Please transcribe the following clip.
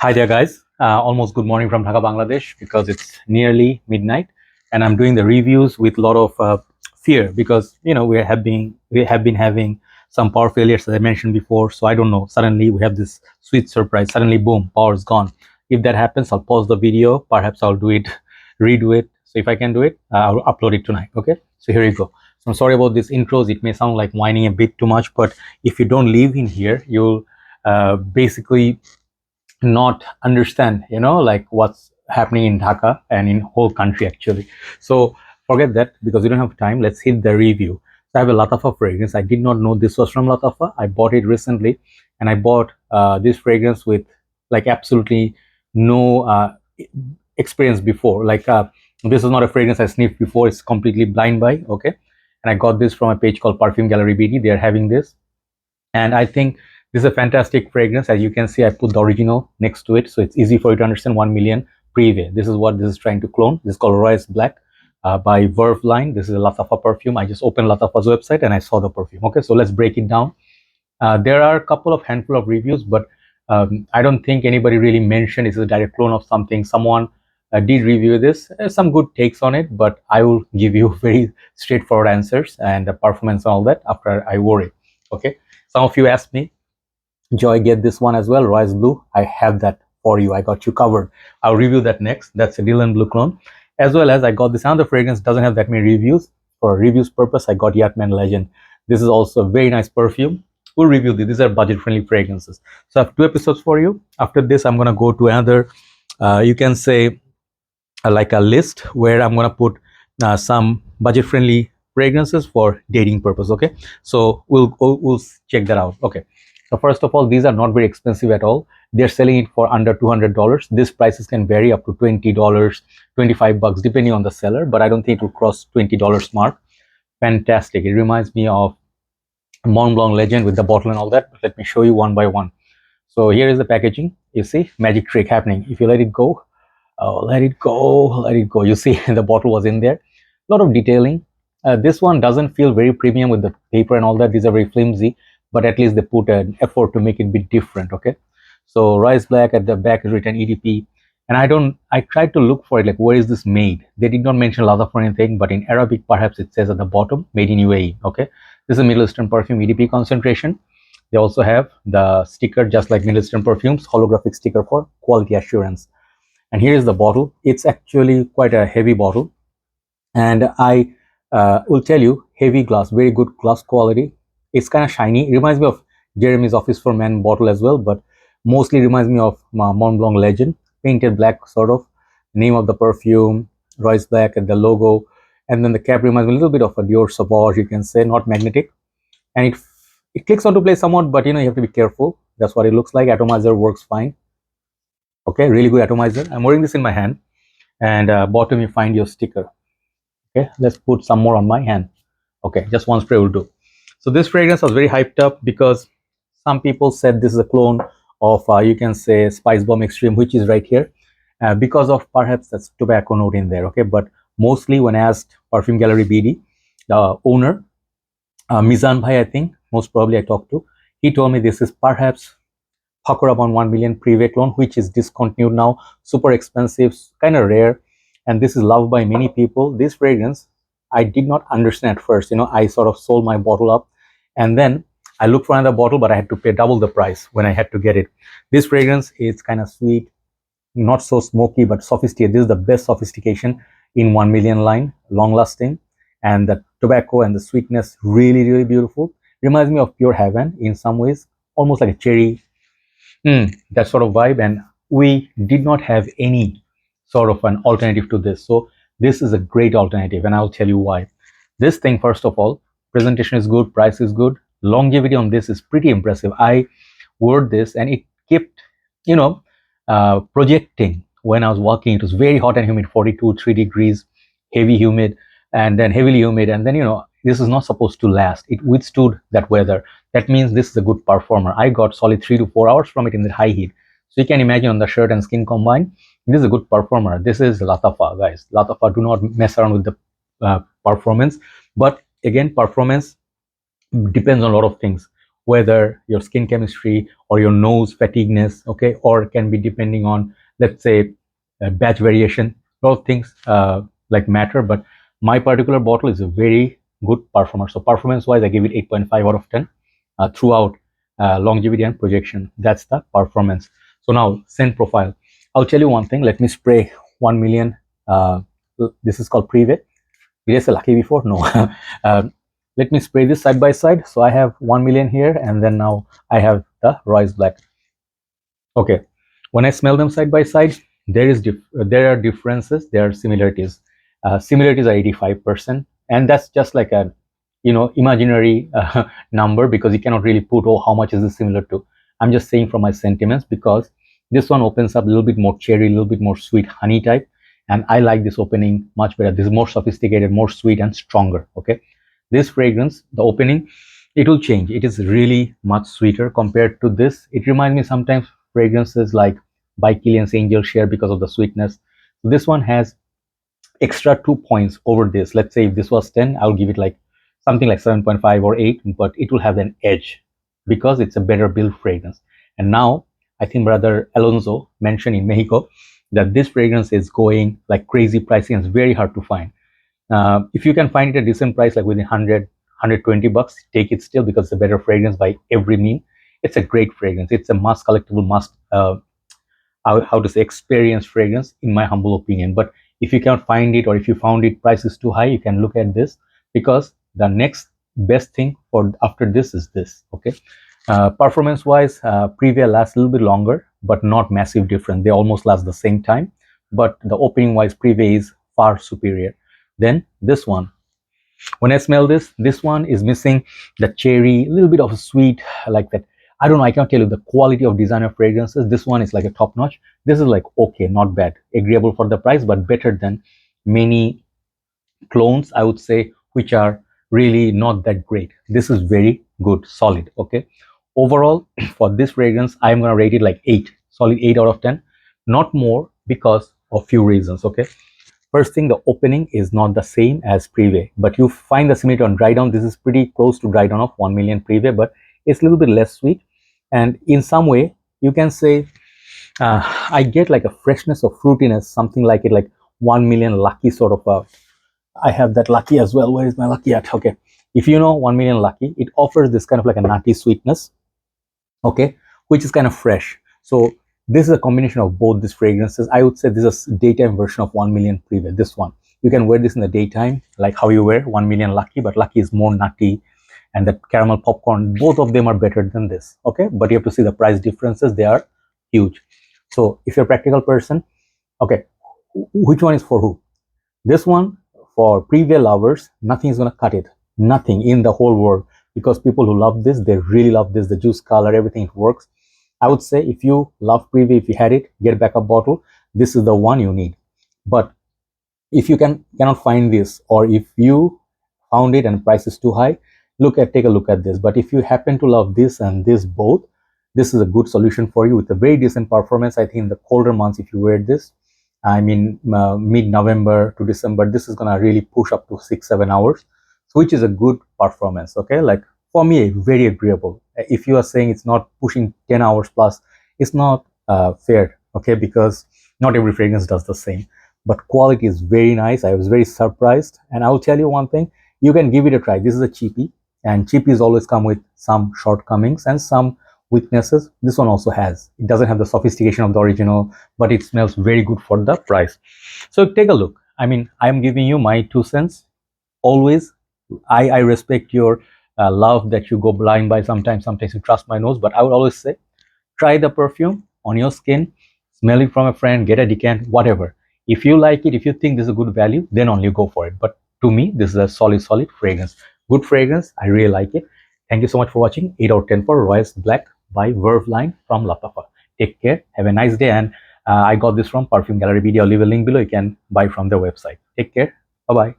Hi there, guys. Almost good morning from Dhaka, Bangladesh, because it's nearly midnight, and I'm doing the reviews with a lot of fear because we have been having some power failures, as I mentioned before. So I don't know. Suddenly we have this sweet surprise. Suddenly, boom, power is gone. If that happens, I'll pause the video. Perhaps I'll do it, redo it. So if I can do it, I'll upload it tonight. Okay. So here you go. So I'm sorry about these intros. It may sound like whining a bit too much, but if you don't live in here, you'll basically not understand like what's happening in Dhaka and in whole country actually. So forget that because we don't have time. Let's hit the review. So I have a Lattafa fragrance. I did not know this was from Lattafa. I bought it recently, and I bought this fragrance with like absolutely no experience before. Like this is not a fragrance I sniffed before. It's completely blind buy. Okay. And I got this from a page called Perfume Gallery BD. They're having this, and I think this is a fantastic fragrance. As you can see, I put the original next to it, so it's easy for you to understand. 1 million Prive. This is what this is trying to clone. This is called Royce Black by Verve line. This is a Lattafa perfume. I just opened Lattafa's website and I saw the perfume. Okay, so let's break it down. There are a couple of handful of reviews, but I don't think anybody really mentioned it's a direct clone of something. Someone did review this. Some good takes on it, but I will give you very straightforward answers and the performance and all that after I wore it. Okay. Some of you asked me, Joy, get this one as well, Royce Blue. I have that for you. I got you covered. I'll review that next. That's a Dylan Blue clone. As well as I got this another fragrance, doesn't have that many reviews. For reviews purpose, I got Yatman Legend. This is also a very nice perfume. We'll review this. These are budget-friendly fragrances. So I have 2 episodes for you. After this, I'm going to go to another, you can say, like a list where I'm going to put some budget-friendly fragrances for dating purpose. Okay, so we'll check that out. Okay. So first of all, these are not very expensive at all. They're selling it for under $200. These prices can vary up to $20, $25 depending on the seller, but I don't think it will cross $20 mark. Fantastic. It reminds me of Mont Blanc Legend with the bottle and all that. Let me show you one by one. So here is the packaging. You see, magic trick happening. If you let it go, let it go, let it go. You see, the bottle was in there. A lot of detailing. This one doesn't feel very premium with the paper and all that. These are very flimsy, but at least they put an effort to make it a bit different. Okay, so Royce Black at the back is written EDP, and I tried to look for it, like where is this made. They did not mention Lattafa or anything, but in Arabic perhaps it says at the bottom made in UAE. Okay, this is a Middle Eastern perfume, EDP concentration. They also have the sticker, just like Middle Eastern perfumes, holographic sticker for quality assurance. And here is the bottle. It's actually quite a heavy bottle, and I will tell you, heavy glass, very good glass quality. It's kind of shiny. It reminds me of Jeremy's Office for Men bottle as well, but mostly reminds me of Mont Blanc Legend, painted black sort of. Name of the perfume, Royce Black, and the logo, and then the cap reminds me a little bit of a Dior Sauvage, you can say, not magnetic, and it clicks onto place somewhat, but you have to be careful. That's what it looks like. Atomizer works fine. Okay, really good atomizer. I'm wearing this in my hand, and bottom you find your sticker. Okay, let's put some more on my hand. Okay, just one spray will do. So this fragrance was very hyped up because some people said this is a clone of you can say Spice Bomb Extreme, which is right here, because of perhaps that's tobacco note in there. Okay, but mostly when asked Perfume Gallery BD, the owner Mizan Bhai, I think most probably I talked to, he told me this is perhaps Phakor 1 million Prive clone, which is discontinued now, super expensive, kind of rare, and this is loved by many people. This fragrance I did not understand at first. I sort of sold my bottle up, and then I looked for another bottle, but I had to pay double the price when I had to get it. This fragrance is kind of sweet, not so smoky, but sophisticated. This is the best sophistication in 1 million line, long lasting, and the tobacco and the sweetness really, really beautiful. Reminds me of pure heaven in some ways, almost like a cherry, that sort of vibe. And we did not have any sort of an alternative to this, so this is a great alternative, and I'll tell you why. This thing, first of all, presentation is good, price is good, longevity on this is pretty impressive. I wore this and it kept projecting when I was walking. It was very hot and humid, 42-3 degrees, heavy humid, and then heavily humid, and then this is not supposed to last. It withstood that weather. That means this is a good performer. I got solid 3 to 4 hours from it in the high heat, so you can imagine on the shirt and skin combined, this is a good performer. This is Lattafa, guys. Lattafa do not mess around with the performance, but again, performance depends on a lot of things. whether your skin chemistry or your nose fatigueness, okay, or can be depending on, let's say, batch variation. A lot of things like matter, but my particular bottle is a very good performer. So performance wise, I give it 8.5 out of 10 throughout longevity and projection. That's the performance. So now scent profile. I'll tell you one thing. Let me spray 1 million. This is called Prive. Did I say lucky before? No. Let me spray this side by side. So I have 1 million here, and then now I have the Royce Black. Okay. When I smell them side by side, there are differences. There are similarities. Similarities are 85%, and that's just like a imaginary number, because you cannot really put, oh, how much is this similar to. I'm just saying from my sentiments, because this one opens up a little bit more cherry, a little bit more sweet honey type, and I like this opening much better. This is more sophisticated, more sweet and stronger. Okay, this fragrance, the opening, it will change. It is really much sweeter compared to this. It reminds me sometimes fragrances like by Killian's Angel Share, because of the sweetness. This one has extra 2 points over this. Let's say if this was 10, I'll give it like something like 7.5 or 8, but it will have an edge because it's a better built fragrance. And now I think Brother Alonso mentioned in Mexico that this fragrance is going like crazy pricing, and it's very hard to find. If you can find it at a decent price, like within 120 bucks, take it still, because it's a better fragrance by every mean. It's a great fragrance. It's a must collectible, must how to say, experience fragrance, in my humble opinion. But if you can't find it, or if you found it price is too high, you can look at this, because the next best thing for after this is this. Okay, performance wise, Prive lasts a little bit longer, but not massive difference. They almost last the same time, but the opening wise, Prive is far superior than this one. When I smell this one is missing the cherry, a little bit of a sweet, like that. I don't know, I can't tell you the quality of designer fragrances. This one is like a top notch. This is like okay, not bad, agreeable for the price, but better than many clones, I would say, which are really not that great. This is very good, solid. Okay, overall for this fragrance, I'm gonna rate it like 8, solid 8 out of 10, not more, because of few reasons. Okay, first thing, the opening is not the same as Prive, but you find the similarity on dry down. This is pretty close to dry down of 1 million Prive, but it's a little bit less sweet, and in some way you can say I get like a freshness of fruitiness, something like it, like 1 million Lucky sort of a. I have that Lucky as well. Where is my Lucky at? Okay, if you know 1 million Lucky, it offers this kind of like a nutty sweetness, okay, which is kind of fresh. So this is a combination of both these fragrances. I would say this is a daytime version of 1 million Prive. This one, you can wear this in the daytime, like how you wear 1 million Lucky, but Lucky is more nutty, and the caramel popcorn, both of them are better than this. Okay, but you have to see the price differences. They are huge. So if you're a practical person, okay, which one is for who? This one for Prive lovers, nothing is going to cut it. Nothing in the whole world, because people who love this, they really love this. The juice color, everything works. I would say if you love Prive, if you had it, get a backup bottle. This is the one you need. But if you cannot find this, or if you found it and price is too high, take a look at this. But if you happen to love this and this both, this is a good solution for you with a very decent performance. I think in the colder months, if you wear this, I mean mid-November to December, this is gonna really push up to 6-7 hours, which is a good performance. Okay, like for me, very agreeable. If you are saying it's not pushing 10 hours plus, it's not fair. Okay, because not every fragrance does the same, but quality is very nice. I was very surprised, and I will tell you one thing, you can give it a try. This is a cheapie, and cheapies always come with some shortcomings and some weaknesses. This one also has. It doesn't have the sophistication of the original, but it smells very good for the price. So take a look. I mean, I'm giving you my 2 cents. Always, I respect your love that you go blind by sometimes you trust my nose, but I would always say, try the perfume on your skin, smell it from a friend, get a decant, whatever. If you like it, if you think this is a good value, then only go for it. But to me, this is a solid fragrance. Good fragrance. I really like it. Thank you so much for watching. 8 out of 10 for Royce Black by Verve line from Lattafa. Take care. Have a nice day. And I got this from Perfume Gallery Video. I'll leave a link below. You can buy from their website. Take care. Bye-bye.